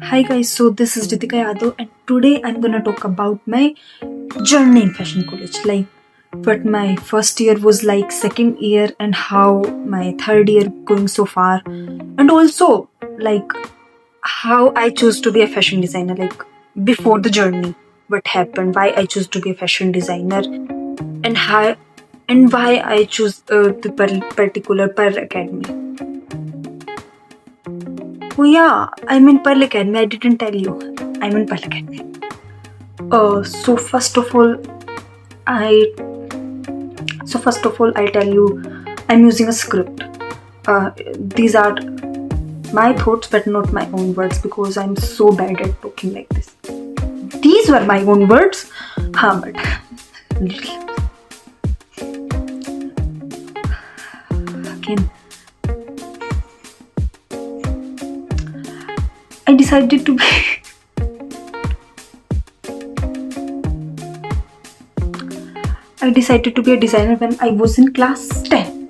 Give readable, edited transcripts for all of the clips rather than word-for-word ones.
Hi guys, so this is Ritika Yadav and today I'm gonna talk about my journey in fashion college. Like what my first year was like, second year, and how my third year going so far, and also like how I chose to be a fashion designer. Like before the journey, what happened, why I chose to be a fashion designer, and how and why I choose the particular Pearl Academy. Oh yeah, I'm in Pearl Academy. I didn't tell you. I'm in Pearl Academy. So first of all, I I'll tell you, I'm using a script. These are my thoughts, but not my own words because I'm so bad at talking like this. These were my own words, but again. I decided to be a designer when I was in class 10.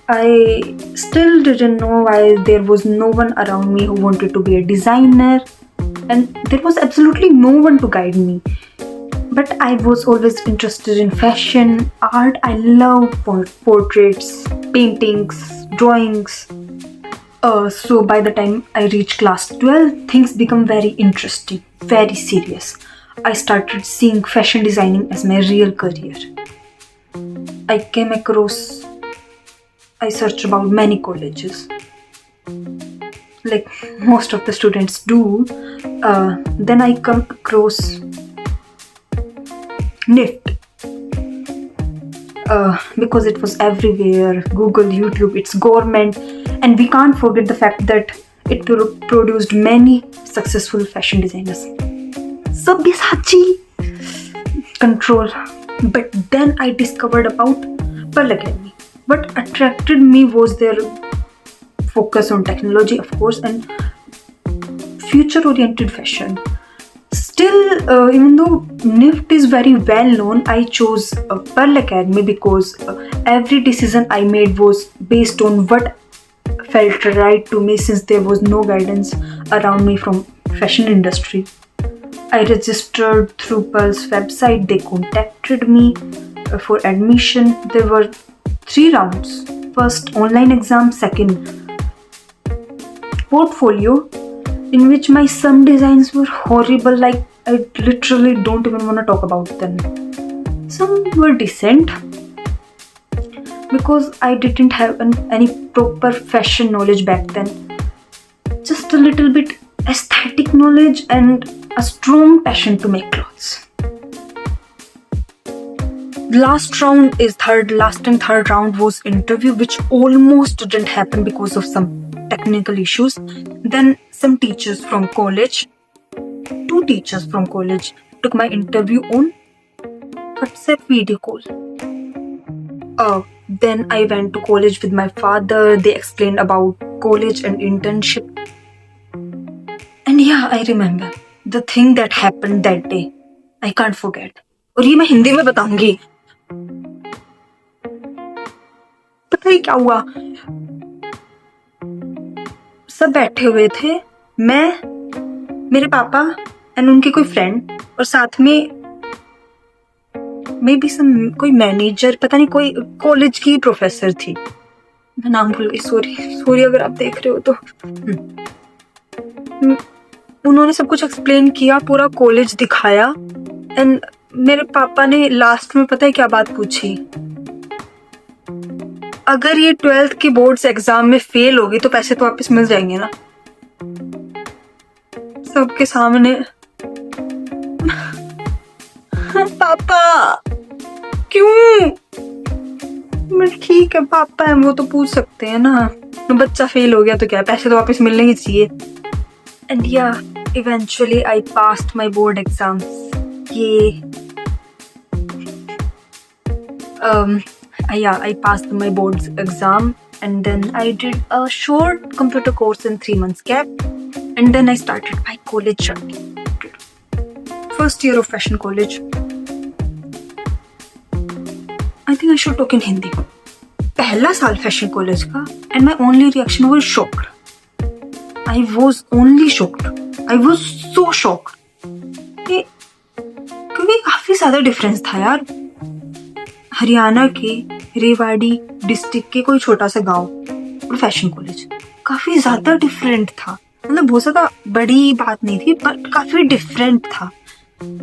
I still didn't know why there was no one around me who wanted to be a designer, and there was absolutely no one to guide me. But I was always interested in fashion, art. I love portraits, paintings, drawings. So by the time I reached class 12, things become very interesting, very serious. I started seeing fashion designing as my real career. I searched about many colleges, like most of the students do. Then I come across NIFT. Because it was everywhere, Google, YouTube, it's government, and we can't forget the fact that it produced many successful fashion designers. Sabyasachi control. But then I discovered about Pearl Academy. What attracted me was their focus on technology, of course, and future-oriented fashion. Still, even though NIFT is very well known, I chose Pearl Academy because every decision I made was based on what felt right to me, since there was no guidance around me from fashion industry. I registered through Pearl's website. They contacted me for admission. There were 3 rounds. First online exam, second portfolio, in which my some designs were horrible, like I literally don't even want to talk about them. Some were decent because I didn't have any proper fashion knowledge back then. Just a little bit aesthetic knowledge and a strong passion to make clothes. Last and third round was interview, which almost didn't happen because of some technical issues. Then some teachers from college, 2 teachers from college, took my interview on WhatsApp video call. Then I went to college with my father. They explained about college and internship. And yeah, I remember the thing that happened that day. I can't forget. और ये मैं हिंदी में बताऊंगी. पता है क्या हुआ? सब बैठे हुए थे, मैं, मेरे पापा एंड उनके कोई फ्रेंड, और साथ में मे बी कोई मैनेजर, पता नहीं, कोई कॉलेज की प्रोफेसर थी. मैं नाम भूल गई, सॉरी अगर आप देख रहे हो तो. उन्होंने सब कुछ एक्सप्लेन किया, पूरा कॉलेज दिखाया, एंड मेरे पापा ने लास्ट में पता है क्या बात पूछी? अगर ये 12th के बोर्ड्स एग्जाम में फेल होगी तो पैसे तो वापस मिल जाएंगे ना. सबके सामने. पापा क्यों? मैं ठीक है, पापा है, वो तो पूछ सकते हैं ना. बच्चा फेल हो गया तो क्या, पैसे तो वापस मिलने ही चाहिए. एंड या eventually I passed my board exams. I passed my board's exam, and then I did a short computer course in 3 months gap, and then I started my college journey. First year of fashion college. I think I should talk in Hindi. पहला साल fashion college का, and my only reaction was shocked. I was only shocked. I was so shock, क्योंकि काफी ज्यादा difference था यार। हरियाणा के Rewari district के कोई छोटा सा गांव और फैशन कॉलेज, काफी ज्यादा डिफरेंट था। मतलब बहुत ज्यादा बड़ी बात नहीं थी, पर काफी डिफरेंट था।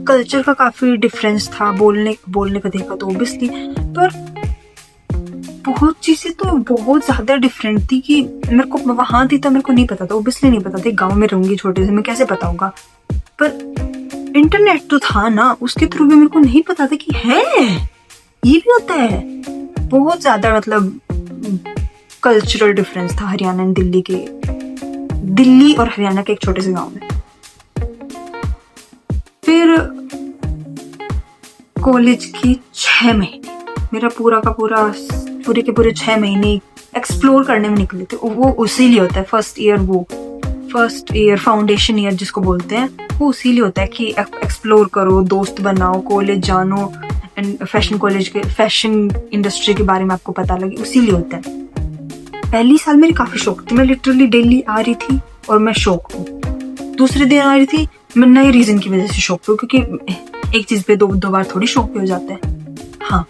कल्चर का काफी डिफरेंस था, बोलने का देखा तो ऑब्वियसली, पर बहुत चीजें तो बहुत ज्यादा डिफरेंट थी कि मेरे को वहां थी तो मेरे को नहीं पता था, ऑब्वियसली नहीं पता था। गांव में रहूंगी छोटे से, मैं कैसे पता होगा। पर इंटरनेट तो था ना, उसके थ्रू भी मेरे को नहीं पता था कि है ये भी होता है। बहुत ज्यादा मतलब कल्चरल डिफरेंस था हरियाणा एंड दिल्ली और हरियाणा के एक छोटे से गांव में। फिर कॉलेज के 6 महीने, मेरा पूरे के पूरे 6 महीने एक्सप्लोर करने में निकले थे। वो उसी लिए होता है फर्स्ट ईयर फाउंडेशन ईयर जिसको बोलते हैं, वो उसी लिए होता है कि एक्सप्लोर करो, दोस्त बनाओ, कॉलेज जानो एंड फैशन इंडस्ट्री के बारे में आपको पता लगे, उसी लिए होता है। पहली साल मेरी काफी शौक थी, मैं लिटरली डेली आ रही थी और मैं शौक हूँ। दूसरे दिन आ रही थी, मैं नए रीजन की वजह से शौक हूँ, क्योंकि एक चीज पे दो बार थोड़ी शौक पे हो जाता है। हाँ,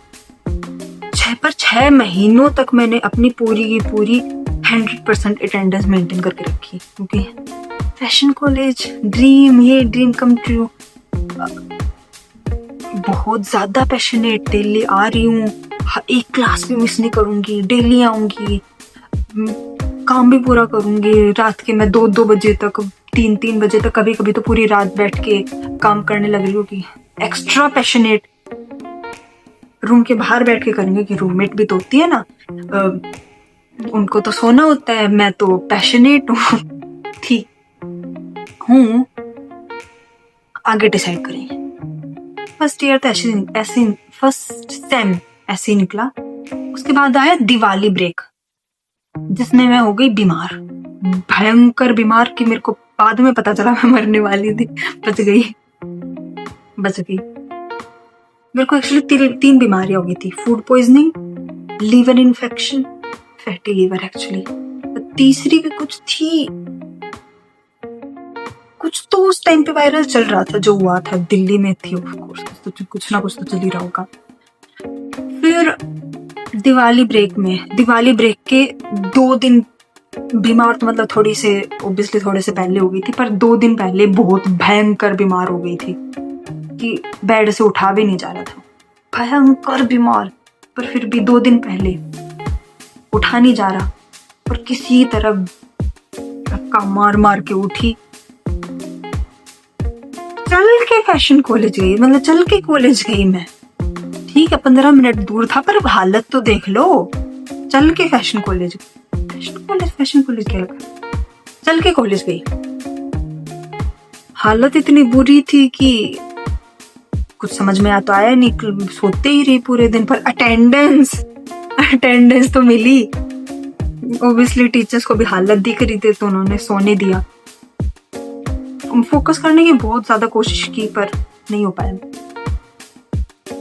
6 महीनों तक मैंने अपनी पूरी की पूरी 100% अटेंडेंस मेंटेन करके रखी, क्योंकि fashion college dream come true. बहुत ज्यादा पैशनेट, डेली आ रही हूँ, एक क्लास भी मिस नहीं करूंगी, डेली आऊंगी, काम भी पूरा करूंगी। रात के मैं 2 बजे तक, 3 बजे तक, कभी कभी तो पूरी रात बैठ के काम करने लग रही हूँ कि एक्स्ट्रा पैशनेट। रूम के बाहर बैठ के करेंगे कि रूममेट भी तो होती है ना, उनको तो सोना होता है, मैं तो पैशनेट हूँ। आगे डिसाइड करेंगे। फर्स्ट ईयर तो फर्स्ट सेम ऐसे ही निकला। उसके बाद आया दिवाली ब्रेक, जिसमें मैं हो गई बीमार, भयंकर बीमार, कि मेरे को बाद में पता चला मैं मरने वाली थी। बच गई। मेरे को एक्चुअली 3 बीमारियां हो गई थी, food poisoning, liver infection, fatty liver actually, तीसरी भी कुछ थी, कुछ तो उस टाइम पे वायरल चल रहा था, जो हुआ था दिल्ली में थी, ऑफ कोर्स कुछ ना कुछ तो चल ही रहा होगा। फिर दिवाली ब्रेक के 2 दिन बीमार, तो मतलब थोड़े से पहले हो गई थी, पर 2 दिन पहले बहुत भयंकर बीमार हो गई थी कि बेड से उठा भी नहीं जा रहा था, भयंकर बीमार। पर फिर भी 2 दिन पहले उठा नहीं जा रहा, पर किसी तरह धक्का मार के उठी, चल के फैशन कॉलेज गई, मतलब चल के कॉलेज गई मैं। ठीक है 15 मिनट दूर था, पर हालत तो देख लो। चल के फैशन कॉलेज क्या लगा, चल के कॉलेज गई। हालत इतनी बुरी थी कि कुछ समझ में तो आया नहीं, सोते ही रही पूरे दिन। पर अटेंडेंस तो मिली। ऑब्वियसली टीचर्स को भी हालत दिख रही थी, तो उन्होंने सोने दिया। फोकस करने की बहुत ज्यादा कोशिश की, पर नहीं हो पाया।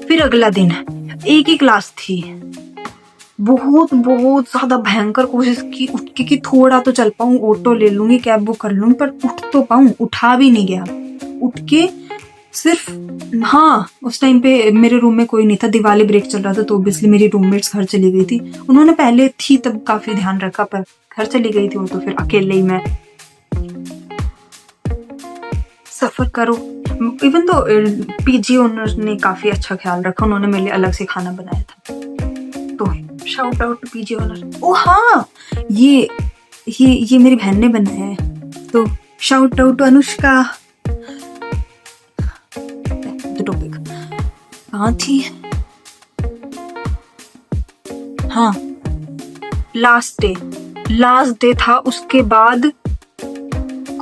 फिर अगला दिन एक ही क्लास थी, बहुत ज्यादा भयंकर कोशिश की उठ के कि थोड़ा तो चल पाऊं, ऑटो ले लूंगी, कैब बुक कर लूंगी, पर उठ तो पाऊं, उठा भी नहीं गया। उठ के सिर्फ, हाँ उस टाइम पे मेरे रूम में कोई नहीं था, दिवाली ब्रेक चल रहा था, तो ऑब्वियसली मेरी रूममेट्स घर चली गई थी। उन्होंने पहले थी तब काफी ध्यान रखा, पर घर चली गई थी वो, तो फिर अकेले ही मैं सफर करो। इवन तो पीजी ओनर्स ने काफी अच्छा ख्याल रखा, उन्होंने मेरे लिए अलग से खाना बनाया था, तो shout out to PG owner. ओ हाँ, ये मेरी बहन ने बनाया है, तो shout out to Anushka. Topic कहाँ थी? हाँ, लास्ट डे था। उसके बाद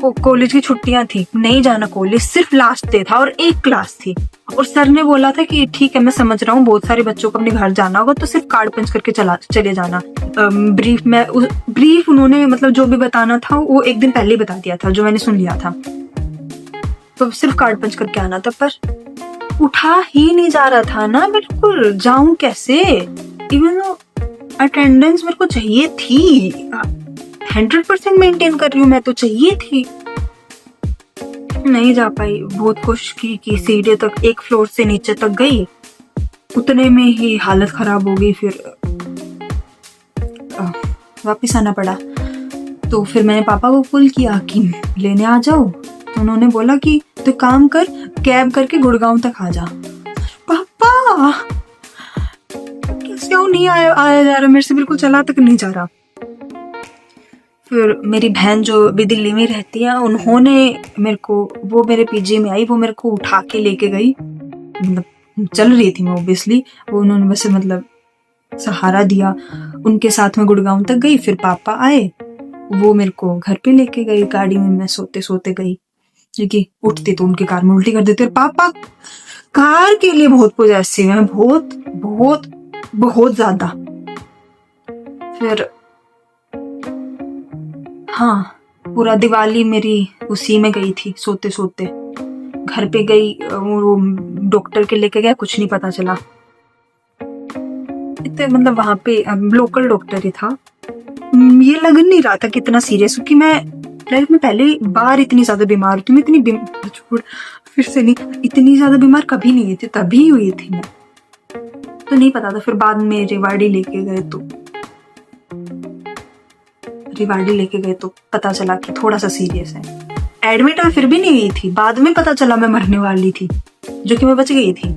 कॉलेज की छुट्टियां थी, नहीं जाना कॉलेज, सिर्फ लास्ट डे था और एक क्लास थी। और सर ने बोला था कि ठीक है मैं समझ रहा हूँ, बहुत सारे बच्चों को अपने घर जाना होगा, तो सिर्फ कार्ड पंच करके चले जाना। ब्रीफ उन्होंने मतलब जो भी बताना था वो एक दिन पहले ही बता दिया था, जो मैंने सुन लिया था, तो सिर्फ कार्ड पंच करके आना था। पर उठा ही नहीं जा रहा था ना, बिल्कुल जाऊं कैसे? इवन अटेंडेंस मेरे को चाहिए थी, 100% मेंटेन कर रही हूँ मैं, तो चाहिए थी। नहीं जा पाई। बहुत कोशिश की कि सीढ़ी तक, एक फ्लोर से नीचे तक गई, उतने में ही हालत खराब हो गई। फिर वापस आना पड़ा। तो फिर मैंने पापा को कॉल किया कि लेने आ जाओ। तो उन्होंने बोला कि तो काम कर, कैब करके गुड़गांव तक आ जा। पापा क्यों नहीं आया जा रहा, मेरे से बिल्कुल चला तक नहीं जा रहा। फिर मेरी बहन जो भी दिल्ली में रहती है, उन्होंने मेरे को, वो मेरे पीजी में आई, वो मेरे को उठा के लेके गई। मतलब चल रही थी मैं ऑब्वियसली, वो उन्होंने बस मतलब सहारा दिया। उनके साथ में गुड़गांव तक गई। फिर पापा आए, वो मेरे को घर पे लेके गई। गाड़ी में मैं सोते सोते गई, क्योंकि उठती तो उनकी कार में उल्टी कर देते। और पापा कार के लिए बहुत पॉजेसिव है, बहुत बहुत बहुत ज्यादा। फिर हाँ, पूरा दिवाली मेरी उसी में गई थी, सोते सोते। घर पे गई, वो डॉक्टर के लेके गया, कुछ नहीं पता चला। इतने मतलब वहां पे लोकल डॉक्टर ही था। ये लग नहीं रहा था कितना सीरियस, क्योंकि मैं लाइफ में पहली बार इतनी ज्यादा बीमार हुई थी। मैं इतनी फिर से नहीं, इतनी ज्यादा बीमार कभी नहीं हुई थी, तभी हुई थी मैं, तो नहीं पता था। फिर बाद में रिवाड़ी लेके गए तो पता चला कि थोड़ा सा सीरियस है। एडमिट में फिर भी नहीं हुई थी, बाद में पता चला मैं मरने वाली थी, जो कि मैं बच गई थी।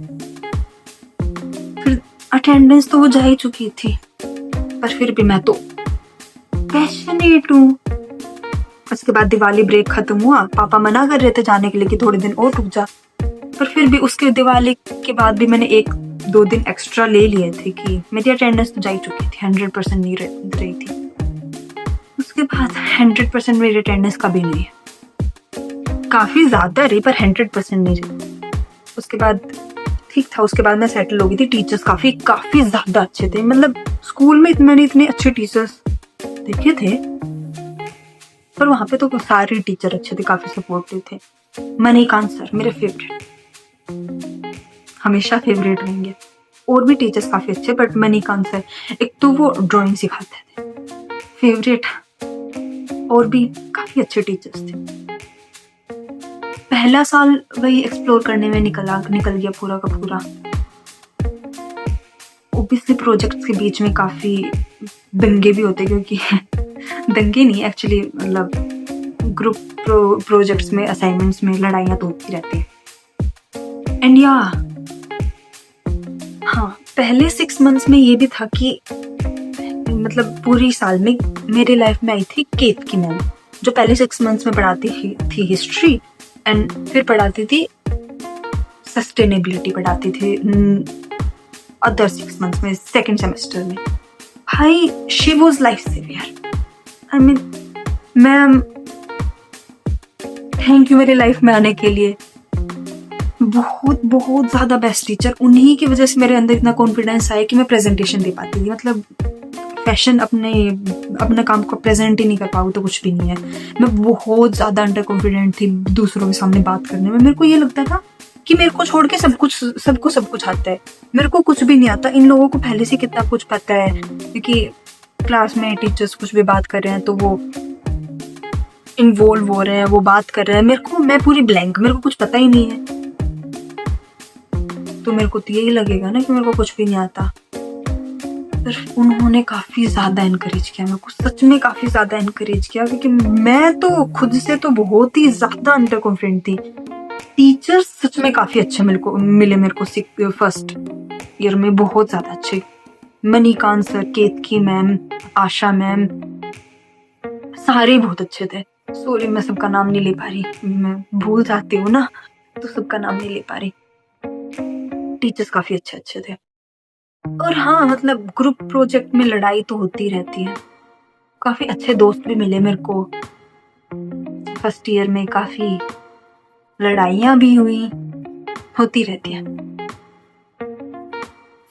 फिर अटेंडेंस तो वो जा ही चुकी थी, पर फिर भी मैं तो पैशनेट हूँ। उसके बाद दिवाली ब्रेक खत्म हुआ, पापा मना कर रहे थे जाने के लिए कि थोड़े दिन और रुक जा, पर फिर भी उसके दिवाली के बाद भी मैंने 1-2 दिन एक्स्ट्रा ले लिए थे कि मेरी अटेंडेंस तो जा ही चुकी थी, 100% नहीं रही थी। उसके बाद 100% मेरी अटेंडेंस कभी नहीं है, काफी ज्यादा रही पर 100% नहीं रही। उसके बाद ठीक था, उसके बाद मैं सेटल हो गई थी। टीचर्स काफी ज्यादा अच्छे थे। मतलब स्कूल में मैंने इतने अच्छे टीचर्स देखे थे, पर वहां पे तो सारे टीचर अच्छे थे, काफी सपोर्टिव थे। मणिकांत सर मेरे फेवरेट, हमेशा फेवरेट रहेंगे। और भी टीचर्स काफी अच्छे, बट मणिकांत सर, एक तो वो ड्राइंग सिखाते थे, फेवरेट। और भी काफी अच्छे टीचर्स थे। पहला साल वही एक्सप्लोर करने में निकल गया पूरा का पूरा। ओबियसली प्रोजेक्ट्स के बीच में काफी दंगे भी होते, क्योंकि दंगे नहीं एक्चुअली, मतलब ग्रुप प्रोजेक्ट्स में, असाइनमेंट्स में लड़ाइयाँ तो होती रहती है। एंड या हाँ, पहले 6 मंथ्स में ये भी था कि मतलब पूरी साल में मेरे लाइफ में आई थी केतकी मैम, जो पहले 6 मंथ्स में पढ़ाती थी हिस्ट्री, एंड फिर पढ़ाती थी सस्टेनेबिलिटी, पढ़ाती थी अदर 6 मंथ्स में, सेकेंड सेमेस्टर में। भाई she was life saviour. I mean ma'am, thank you मेरे लाइफ में आने के लिए। बहुत बहुत ज्यादा बेस्ट टीचर। उन्हीं की वजह से मेरे अंदर इतना कॉन्फिडेंस आया कि मैं प्रेजेंटेशन दे पाती थी। मतलब फैशन अपने काम को प्रेजेंट ही नहीं कर पाऊँ तो कुछ भी नहीं है। मैं बहुत ज्यादा अंडर कॉन्फिडेंट थी दूसरों के सामने बात करने में। मेरे को ये लगता था कि मेरे को छोड़ के सबको सब कुछ आता है, मेरे को कुछ भी नहीं आता। इन लोगों को पहले से कितना कुछ पता है, क्योंकि क्लास में टीचर्स कुछ भी बात कर रहे हैं तो वो इन्वॉल्व हो रहे हैं, वो बात कर रहे हैं। मैं पूरी ब्लैंक, मेरे को कुछ पता ही नहीं है, तो मेरे को तो यही लगेगा ना कि मेरे को कुछ भी नहीं आता। पर उन्होंने काफी ज्यादा एनकरेज किया मेरे को, सच में काफी ज्यादा एनकरेज किया, क्योंकि मैं तो खुद से तो बहुत ही ज्यादा अंडर कॉन्फिडेंट थी। टीचर्स सच में काफी अच्छे मिले मेरे को फर्स्ट ईयर में, बहुत ज्यादा अच्छे। मणिकांत सर, केतकी मैम, आशा मैम, सारे बहुत अच्छे थे। सॉरी मैं सबका नाम नहीं ले पा रही, मैं भूल जाती हूँ ना, तो सबका नाम नहीं ले पा रही। टीचर्स काफी अच्छे थे। और हाँ, मतलब ग्रुप प्रोजेक्ट में लड़ाई तो होती रहती है। काफी अच्छे दोस्त भी मिले मेरे को फर्स्ट ईयर में, काफी लड़ाइयाँ भी हुई, होती रहती है।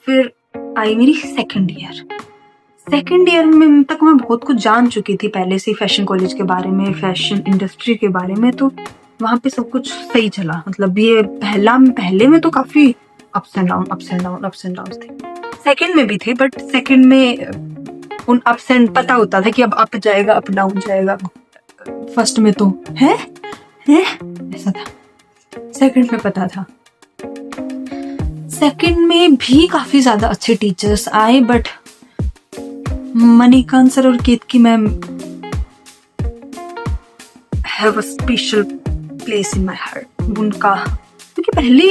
फिर आई मेरी सेकंड ईयर में तक मैं बहुत कुछ जान चुकी थी पहले से, फैशन कॉलेज के बारे में, फैशन इंडस्ट्री के बारे में, तो वहाँ पे सब कुछ सही चला। मतलब ये पहले में तो काफी अप्स एंड डाउन थे। सेकंड में भी थे, बट सेकंड में उन अप्स एंड पता होता था कि अब अप जाएगा, अप डाउन जाएगा। फर्स्ट में तो है है, ऐसा था। सेकंड में पता था। सेकंड में भी काफी ज्यादा अच्छे टीचर्स आए, बट मणिकांत सर और Ketaki ma'am have a special place in my heart. उनका क्योंकि पहले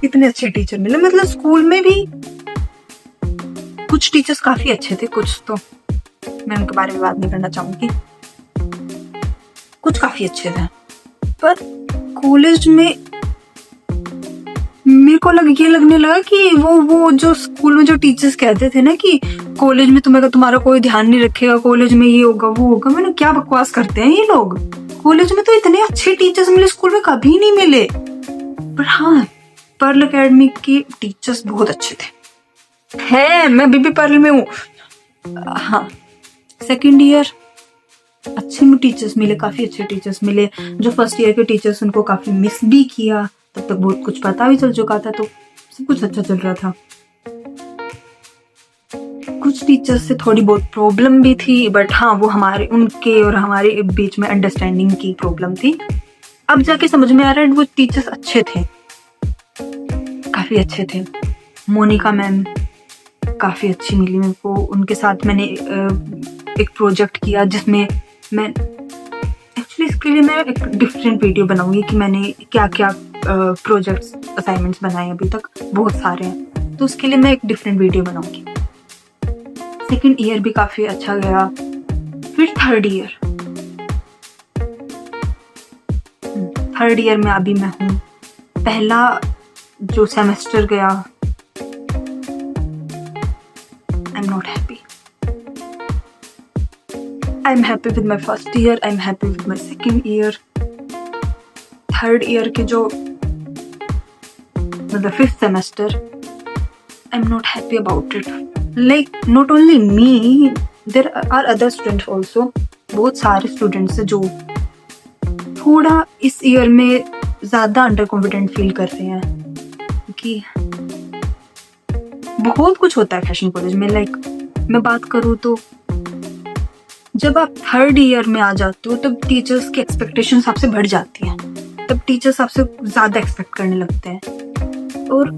इतने अच्छे टीचर मिले, मतलब स्कूल में भी कुछ टीचर्स काफी अच्छे थे, कुछ तो मैं उनके बारे में बात नहीं करना चाहूंगी, कुछ काफी अच्छे थे, पर कॉलेज में मेरे को ये लगने लगा कि वो जो स्कूल में जो टीचर्स कहते थे ना कि कॉलेज में तुम्हारा कोई ध्यान नहीं रखेगा, कॉलेज में ये होगा वो होगा, मैंने क्या बकवास करते हैं ये लोग। कॉलेज में तो इतने अच्छे टीचर्स मिले, स्कूल में कभी नहीं मिले। पर हाँ, पर्ल एकेडमी के टीचर्स बहुत अच्छे थे। है, मैं अभी भी पर्ल में हूँ। हाँ, सेकेंड ईयर अच्छे टीचर्स मिले, काफी अच्छे टीचर्स मिले। जो फर्स्ट ईयर के टीचर्स उनको काफी मिस भी किया, तब तक बहुत कुछ पता भी चल चुका था, तो सब कुछ अच्छा चल रहा था। कुछ टीचर्स से थोड़ी बहुत प्रॉब्लम भी थी, बट हाँ, वो उनके और हमारे बीच में अंडरस्टैंडिंग की प्रॉब्लम थी। अब जाके समझ में आ रहा है वो टीचर्स अच्छे थे, काफी अच्छे थे। मोनिका मैम काफी अच्छी मिली मेरे को, उनके साथ मैंने एक प्रोजेक्ट किया जिसमें मैं एक्चुअली, इसके लिए मैं एक डिफरेंट वीडियो बनाऊंगी कि मैंने क्या क्या प्रोजेक्ट्स असाइनमेंट्स बनाए अभी तक, बहुत सारे हैं, तो उसके लिए मैं एक डिफरेंट वीडियो बनाऊंगी। सेकेंड ईयर भी काफी अच्छा गया। फिर थर्ड ईयर में अभी मैं हूँ। पहला जो सेमेस्टर गया, I am not happy. I am happy with my first year, I am happy with my second year. Third year के जो मतलब fifth semester, I am not happy about it. Like not only me, there are other students also. बहुत सारे students हैं जो थोड़ा इस year में ज़्यादा अंडर कॉन्फिडेंट फील कर रहे हैं, क्योंकि बहुत कुछ होता है फैशन कॉलेज में। लाइक मैं बात करूँ तो जब आप थर्ड ईयर में आ जाते हो तब टीचर्स की एक्सपेक्टेशंस आपसे बढ़ जाती हैं, तब टीचर्स आपसे ज़्यादा एक्सपेक्ट करने लगते हैं। और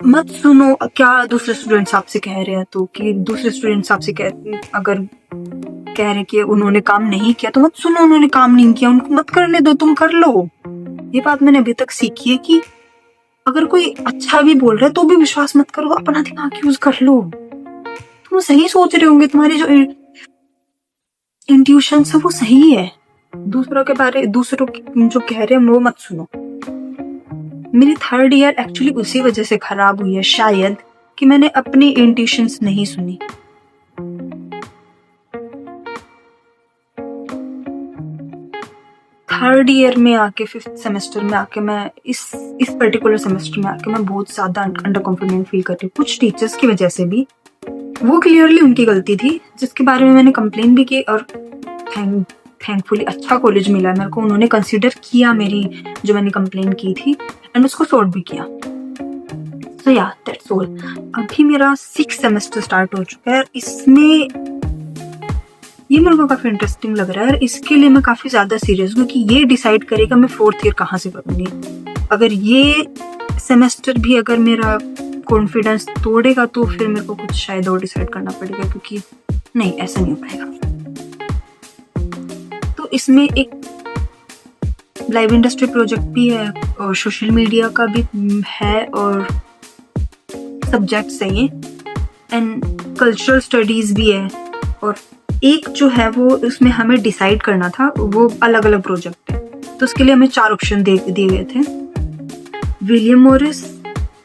मत सुनो क्या दूसरे स्टूडेंट्स आपसे कह रहे हैं, तो कि दूसरे स्टूडेंट्स आपसे अगर कह रहे कि उन्होंने काम नहीं किया तो मत सुनो, उन्होंने काम नहीं किया, उनको मत करने दो, तुम कर लो। ये बात मैंने अभी तक सीखी है कि अगर कोई अच्छा भी बोल रहा है तो भी विश्वास मत करो, अपना दिमाग यूज कर लो। तुम सही सोच रहे होंगे, तुम्हारी जो इंट्यूशन है वो सही है, दूसरों जो कह रहे हैं वो मत सुनो। मेरी थर्ड ईयर एक्चुअली उसी वजह से खराब हुई है शायद, कि मैंने अपनी इंट्यूशंस नहीं सुनी। थर्ड ईयर में आके, फिफ्थ सेमेस्टर में आके, मैं इस पर्टिकुलर सेमेस्टर में आके मैं बहुत ज़्यादा अंडर कॉन्फिडेंट फील कर रही हूँ, कुछ टीचर्स की वजह से भी। वो क्लियरली उनकी गलती थी, जिसके बारे में मैंने कंप्लेन भी की, और थैंकफुली अच्छा कॉलेज मिला मेरे को, उन्होंने कंसिडर किया मेरी जो मैंने कंप्लेन की थी, एंड उसको सॉर्ट भी किया। सो या दैट्स ऑल। अभी मेरा 6th सेमेस्टर स्टार्ट हो चुका है, इसमें ये मेरे को काफ़ी इंटरेस्टिंग लग रहा है, और इसके लिए मैं काफ़ी ज़्यादा सीरियस हूँ, क्योंकि ये डिसाइड करेगा मैं 4th ईयर कहाँ से करूँगी। अगर ये सेमेस्टर भी अगर मेरा कॉन्फिडेंस तोड़ेगा तो फिर मेरे को कुछ शायद और डिसाइड करना पड़ेगा, क्योंकि नहीं, ऐसा नहीं हो पाएगा। तो इसमें एक लाइव इंडस्ट्री प्रोजेक्ट भी है, और सोशल मीडिया का भी है, और सब्जेक्ट्स हैं ये, एंड कल्चरल स्टडीज़ भी है। और एक जो है वो उसमें हमें डिसाइड करना था, वो अलग अलग प्रोजेक्ट है, तो उसके लिए हमें 4 ऑप्शन दिए गए थे। विलियम मोरिस,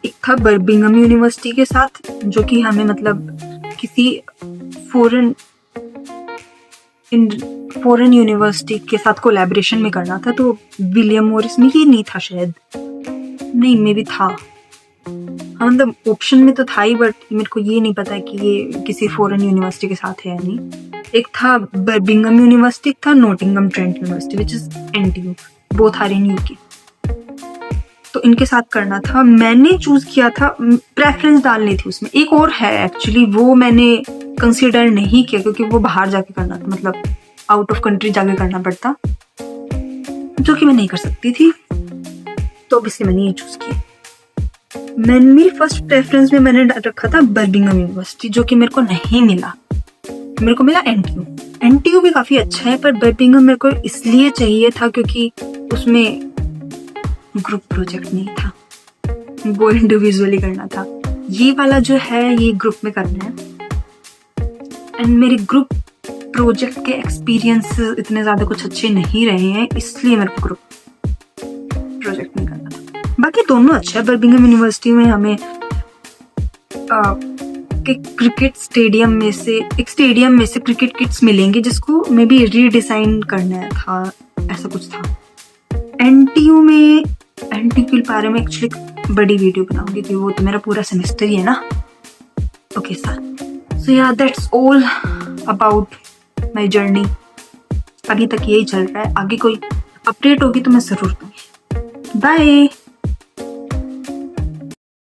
एक था बर्मिंघम यूनिवर्सिटी के साथ, जो कि हमें मतलब किसी फॉरेन यूनिवर्सिटी के साथ कोलैबोरेशन में करना था, तो विलियम मोरिस में ये नहीं था शायद, नहीं मे भी था, हाँ मतलब ऑप्शन में तो था ही, बट मेरे को ये नहीं पता कि ये किसी फॉरेन यूनिवर्सिटी के साथ है या नहीं। एक था बर्मिंघम यूनिवर्सिटी, एक था Nottingham Trent university which is NTU, both are in UK। तो इनके साथ करना था, मैंने चूज किया था, प्रेफरेंस डालनी थी उसमें। एक और है एक्चुअली, वो मैंने कंसीडर नहीं किया क्योंकि वो बाहर जाके करना था, मतलब आउट ऑफ कंट्री जाके करना पड़ता। जो कि मैं नहीं कर सकती थी, तो ऑब्वियसली मैंने ये चूज किया। मेरी फर्स्ट प्रेफरेंस में मैंने रखा था बर्मिंघम यूनिवर्सिटी, जो कि मेरे को नहीं मिला। मेरे को मिला एनटीयू भी काफ़ी अच्छा है, पर बर्मिंघम मेरे को इसलिए चाहिए था क्योंकि उसमें ग्रुप प्रोजेक्ट नहीं था, वो इंडिविजुअली करना था। ये वाला जो है ये ग्रुप में करना है, एंड मेरे ग्रुप प्रोजेक्ट के एक्सपीरियंस इतने ज़्यादा कुछ अच्छे नहीं रहे हैं, इसलिए मेरे को ग्रुप प्रोजेक्ट नहीं करना था। बाकी दोनों अच्छा है। बर्मिंघम यूनिवर्सिटी में हमें क्रिकेट स्टेडियम में से क्रिकेट किट्स मिलेंगे, जिसको मे बी रीडिज़ाइन करना था, ऐसा कुछ था। एनटीयू के बारे में एक्चुअली बड़ी वीडियो बनाऊंगी, क्योंकि वो तो मेरा पूरा सेमेस्टर ही है ना। ओके सर, सो या that's all about my journey. अभी तक यही चल रहा है, आगे कोई अपडेट होगी तो मैं ज़रूर दूँगी। बाय।